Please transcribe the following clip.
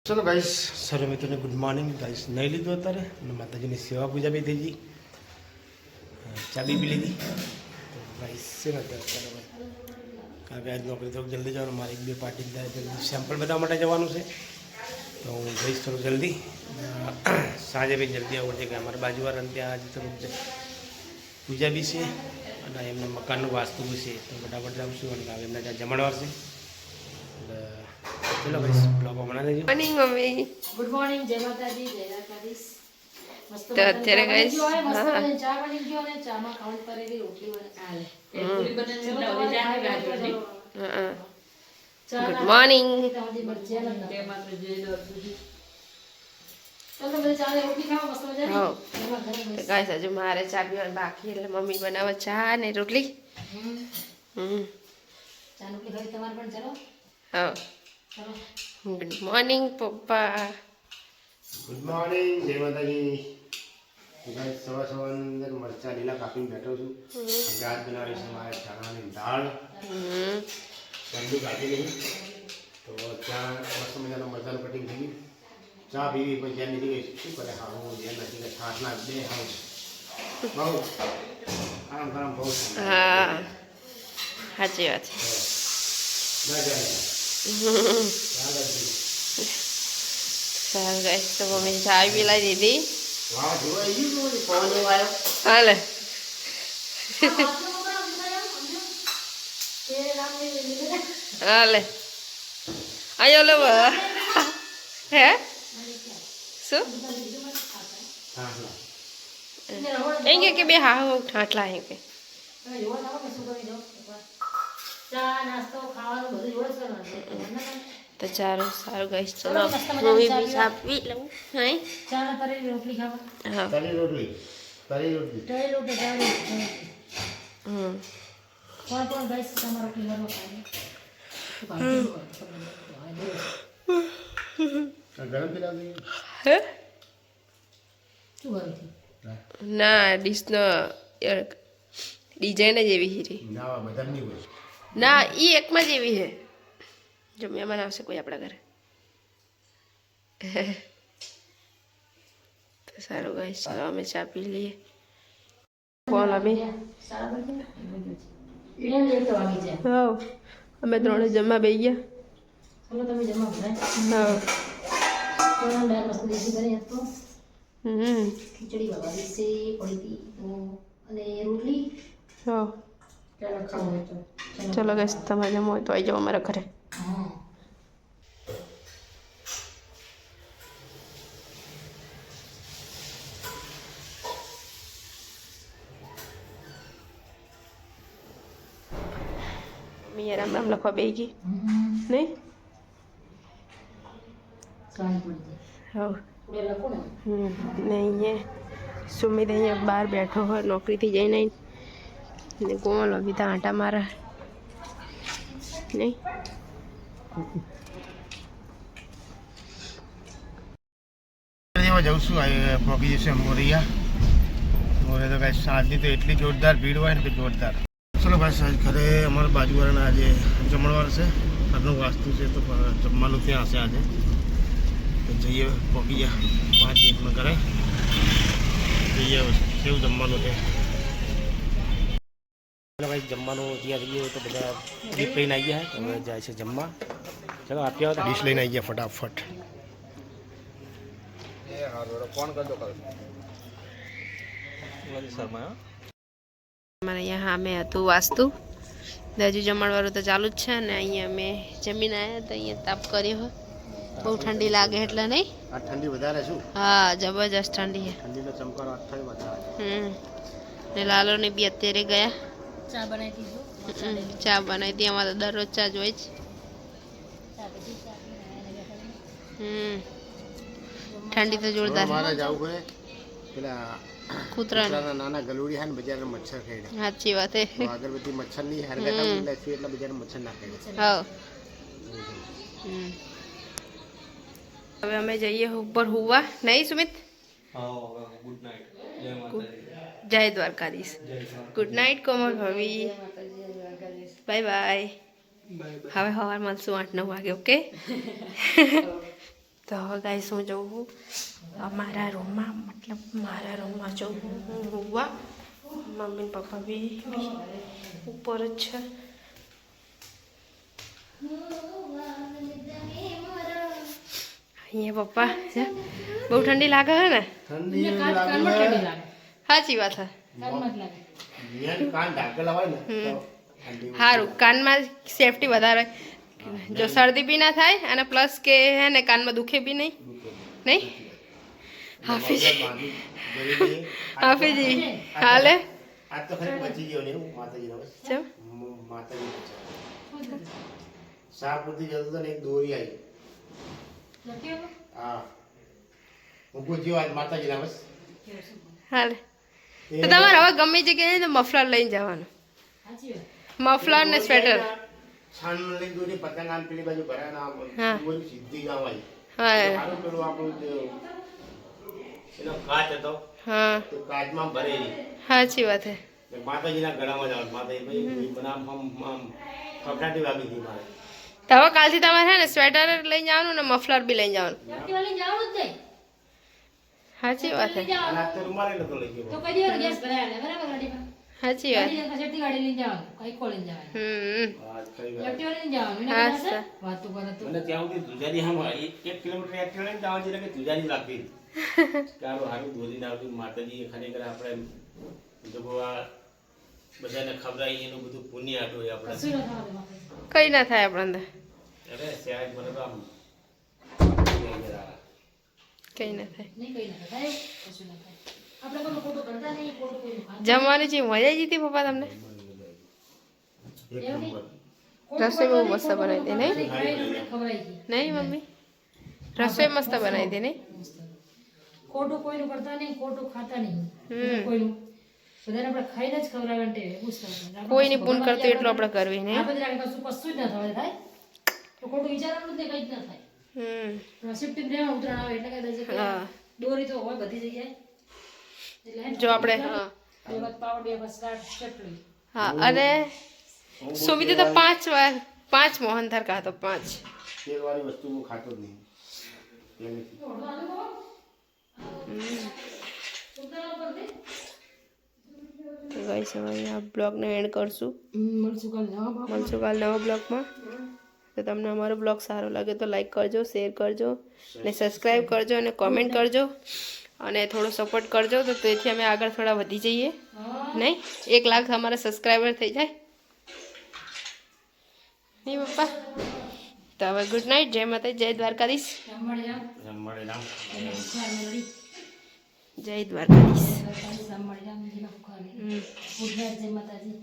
चलो guys sir मित्रों good morning guys नहीं लीधो अत्यारे माताजी की सेवा पूजा भी थी गई चाबी भी लीधी तो गाइस से कारण आज नौकरी थोड़ी जल्दी जाओ मारे एक बे पार्टी जल्दी सैम्पल बतावा जवान है तो हूँ गईश थोड़ा जल्दी साँजे भी जल्दी आवड़ जाए अमरा बाजूवाला त्या आज थोड़ा पूजा भी है एमने मकान वास्तु भी है तो फटाफट जाऊँ एमने त्या जमणवार से चलो गाइस ब्लॉग बना देજો मॉर्निंग मम्मी गुड मॉर्निंग जय माताजी जय દ્વારકાધીશ મસ્ત તો અત્યારે ગાઈસ મસ્ત ચા બની ગયો અને ચામાં ખાવડ કરેલી રોટલી બને આલે એક પૂરી બને નવરી જાય ગાજરની ગુડ મોર્નિંગ તાજી મરચી આલે તે માત્ર જય દ્વારકાધીશ તો તમે ચા ને રોટલી ખાઓ મસ્ત મજાની તો ગાઈસ હજુ મારે ચા પીવાની બાકી એટલે મમ્મી બનાવે ચા ને રોટલી ચા રોટલી ખાઈ તમારે પણ ચલો હા गुड मॉर्निंग पप्पा गुड मॉर्निंग जय माता जी गाइस सवा सवा अंदर मरचा लीला कापी बैठो छू आज बनावी छे मारे चना ની દાળ ठंडी काटी नहीं तो चा मस्त मजानो मरचाનું कटिंग થઈ ગયું ચા પીવી પણ જ્યાં નીકળી ગઈ શું કરે હા હું ધ્યાન નથી કે છાટના બે હાઉસ બહુ આરામ બહુ હા સાચી વાત છે ના જાય સારું ગાઈસ તો મમ્મી ચા પી लाई दीदी वाह जो ये पवन आयो हाले हाले आयो लो है सो हां एंगे के बे हा हो ठाटला है के ચા નાસ્તો ખાવાનું બધું જોડે જ કરવાનું तो चारो सारो गाइस चलो मम्मी भी चा पी लूं हैं ચા ને તરેલી રોટલી ખાવા हां तली रोटली તરેલી રોટલી કોણ ગાઈસ તમારા રોટલી ઘરમાં ખાય गरम पिला दी है શું કરું છું ना डिश नो डिजाइन जेवी है ना बदलनी હોય ना ई एक में जेवी है जो मेहमान आवशे कोई अपना घर तो सारो गाइस चलो हमें चा पी लिए कौन अभी સારા બની એને લેટ તો આવી જાય हाँ हमें ત્રણે જમવા બેહી ગયા ચલો તમે જમવા ભરાય हाँ કોણ દાળ મસ્ત દેશી કરી હતો ખીચડી બાબા દિવસે પડી હતી તો અને રોટલી हाँ ચાલો ખાઓ તો चलो गाइस તમારે જમવું હોય તો આવી જાઓ અમારા ઘરે હા મમ્મી રામ રામ લખવા બેહી ગઈ નહીં કાઈ પડી हाँ જાય લખો ને नहीं है सुमित અહીંયા બહાર બેઠો હોય નોકરીથી જઈને ને કોમલ અભી તો આંટા મારા નહીં દેવા જાઉં છું આ પગી જશે મોરિયા મોરે તો કાંઈ સાંજની તો એટલી જોરદાર ભીડ હોય ને કે જોરદાર ચલો ભાઈ સાંજ ઘરે અમારા બાજુવાળાના આજે જમણવાર છે આજનું વાસ્તુ છે તો જમવાનું ત્યાં હશે આજે તો જઈએ પગી ગયા 5 મિનિટમાં ઘરે જઈએ કેવું જમવાનું છે ચલો ભાઈ જમવાનું તૈયાર થઈ ગયું તો બધા ડીશ લઈને આવી ગયા હવે જાય છે જમવા ચલો આપી આવો તો ડીશ લઈને આવી ગયા ફટાફટ અમારે અહીંયા સામે હતું વાસ્તુ હજુ જમણવાળું તો ચાલુ જ છે ને અહીંયા અમે જમીન આવ્યા તો અહીંયા તાપ કર્યો હોય બહુ ઠંડી લાગે એટલે નહીં આ ઠંડી વધારે શું હા જબરજસ્ત ઠંડી છે ઠંડીનો ચમકારો અઠાઈ વધારે ને લાલો ને બી અત્યારે ગયા ચા બનાવી દીધું ચા બનાવી હતી અમારે દરરોજ ચા જ હોય જ ઠંડી તો જોરદાર મારે જવું હોય પેલા કૂતરાના નાના ગલુડી હે ને બજારે મચ્છર ખાઈ સાચી વાત હે અગરબત્તી મચ્છર ની હરગતા એટલે છે એટલે બજારે મચ્છર ના ખાઈ હા હવે અમે જઈએ ઉપર હુવા નહીં સુમિત જય દ્વારકાધીશ ગુડ નાઇટ કોમલ ભાભી બાય બાય હવે સવાર મળશું 8-9 વાગે ઓકે તો હવે ગાઈસ હું જઉં છું મારા રૂમમાં, મતલબ મારા રૂમમાં જઉં હું હોવા. મમ્મી ને પપ્પા બી ઉપર જ છે. અહીંયા પપ્પા છે. બહુ ઠંડી લાગે છે ને? ઠંડી સાચી વાત છે. કાન ઢાંકેલા હોય ને તો ઠંડી સારું, કાનમાં સેફટી વધારે, જો શરદી બી ના થાય અને પ્લસ કે હે ને કાનમાં દુખે બી નહીં. નહીં હાફિજ, હાફિજી હાલે આજ તો ખરેખર બચી ગયો ને હું માતાજીનો બસ ચમ માતાજી સાપ ઉતી જતો તો ને એક દોરી આવી. હા હું પૂછ્યો આજ માતાજીના બસ હાલે. તો તમારે હવે ગમે જગ્યાએ તો મફલર લઈને જવાનું, મફલર ને સ્વેટર. છાન લઈ દોરી પતંગ આમ પેલી બાજુ ભરાય ના હા. બોલી સીધી ગામ આવી. હા સારું પેલું આપણું જે એનો કાચ હતો હા તો કાચમાં ભરેલી સાચી વાત હે. માતાજીના ગળામાં જ આવે. માતાજી ભાઈ મને આમ ફફડાટી વાગી હતી મારે. તો હવે કાલથી તમારે છે ને સ્વેટર લઈને જવાનું ને મફલર બી લઈને જવાનું. સાચી વાત હે, અને આજ તો રૂમાલે નતો લઈ ગયો. સાચી વાત. આજ ખરી વાત. હા સર. મને ત્યાં સુધી ધુજારી આમ 1 કિલોમીટર એક્ટિવ લઈને જવા જઈને કે ધુજારી લાગતી તારું હારું દોરીને આવતું. માતાજીએ ખરેખર આપણે જો આ બધાને ખવડાવી એનું બધું પુણ્ય આટલું આપણે. કઈ ના થાય આપણે અંદર, અરે સહેજ મને તો આમ કઈ ના થાય. જમવાની જે મજા આવી હતી પપ્પા તમને? એક નંબર. રસોઈ બહુ મસ્ત બનાવી હતી નહીં? નહીં મમ્મી, રસોઈ મસ્ત બનાવી હતી નહીં? ખોટું કોઈનું કરતા નહીં, ખોટું ખાતા નહીં હમ. કોઈનું. બધાને આપણે ખાઈને જ ખવડાવવાનું ટેવ પૂછતા. કોઈની પૂન કરતું એટલું આપણે કરવી નહીં. આ બધી કશું જ ના થવા થાય તો ખોટું વિચારવાનું જ નહીં, કંઈ જ ના થાય. હમ સિફ્ટી રહેવા ઉતરાણ આવે એટલે કઈ દે હા. દોરી તો હોય બધી જગ્યાએ. એટલે જો આપણે હા બે બાદ પાવડ, બે બાદ સ્ટાર્ટ ચટણી. હા. અને સુમિતે તો 5 વાર 5 મોહનથાળ ખાતો, 5. તેલવાળી વસ્તુ હું ખાતો જ નહીં પહેલેથી. તો ગાઈસ હવે આ બ્લોગને એન્ડ કરશું. મળશું કાલે નવા ભાવ. મળશું કાલ નવા બ્લોગમાં. તો તમને અમારો બ્લોગ સારો લાગે તો લાઈક કરજો, શેર કરજો અને સબસ્ક્રાઈબ કરજો અને કોમેન્ટ કરજો અને થોડો સપોર્ટ કરજો તો તેથી અમે આગળ થોડા વધી જઈએ. નહીં 1 લાખ અમારા સબસ્ક્રાઈબર થઈ જાય નહીં પપ્પા? તો હવે ગુડ નાઇટ, જય માતા, જય દ્વારકાધીશ. જમવાડે જાઓ. જમવાડે નામ અને ચારને લડી. જય દ્વારકાધીશ. જમવાડે જાઓ. જેના ભૂખા નહીં. હમ. ગુડ નાઇટ, જય માતાજી.